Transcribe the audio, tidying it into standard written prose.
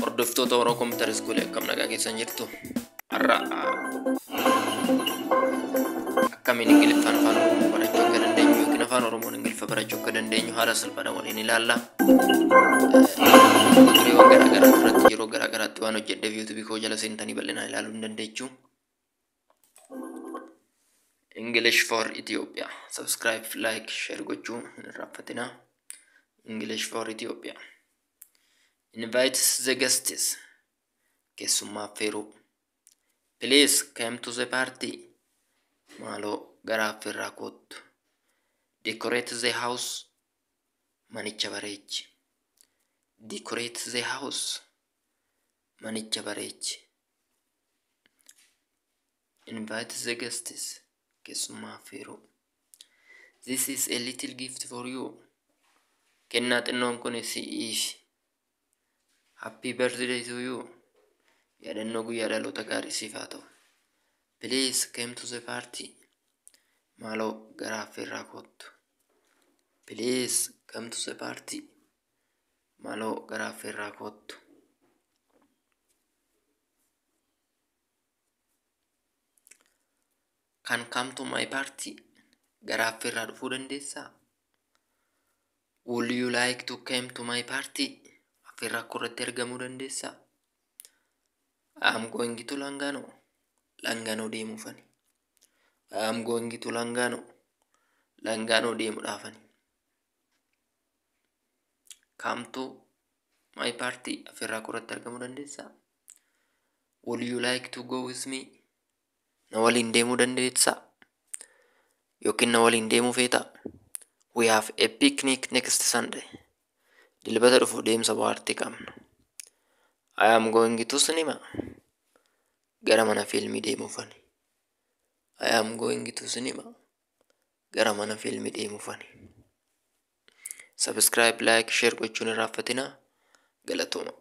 Hordoftoota Oromoo Kompiitara Iskuulii akkam nagaa keessan jirtu? Har'a akkamiin Ingiliffaan afaan Oromoo barachuu akka dandeenyu yookiin afaan Oromoon Ingiliffa barachuu akka dandeenyu haala salphaadhaan waliin ilaalla. Tutoriiwwan garaagaraa irratti yeroo garaagaraatti waan hojjedheef YouTube koo jala seentanii bal'inaan ilaaluu ni dandeessu. English for Ethiopia. Subscribe, like, share gochuu hin irraanfatinaa. English for Ethiopia. Invite the guests. Keessummaa affeeruu. Please come to the party. Maaloo gara affeerraa kottu. Decorate the house. Manicha bareechi. Decorate the house. Manicha bareechi. Invite the guests. Keessummaa affeeruu. This is a little gift for you. Kennaa xinnoon kun si'iif. Happy birthday to you. Yaadannoo guyyaa dhaloota gaarii siif haa ta'u. Please come to the party. Maaloo gara affeerraa kottu. Please come to the party. Maaloo gara affeerraa kottu. Can come to my party. Gara affeerraa dhufuu dandeessaa? Would you like to come to my party? Affeerraa korratti argamuu dandeessaa? I am going to Langano. Langano deemuufani. I am going to Langano. Langano deemuudhaafani. Come to my party. Affeerraa korratti argamuu dandeessaa? Would you like to go with me? Na waliin deemuu dandeessaa? Yookiin na waliin deemuu feetaa? We have a picnic next Sunday. Dilbata dhufu deemsa bohaartii qabna. I am going to cinema. Gara mana fiilmii deemuufani. I am going to cinema. Gara mana fiilmii deemuufani. Subscribe, like, share gochuun hin irraanfatinaa. Galatooma.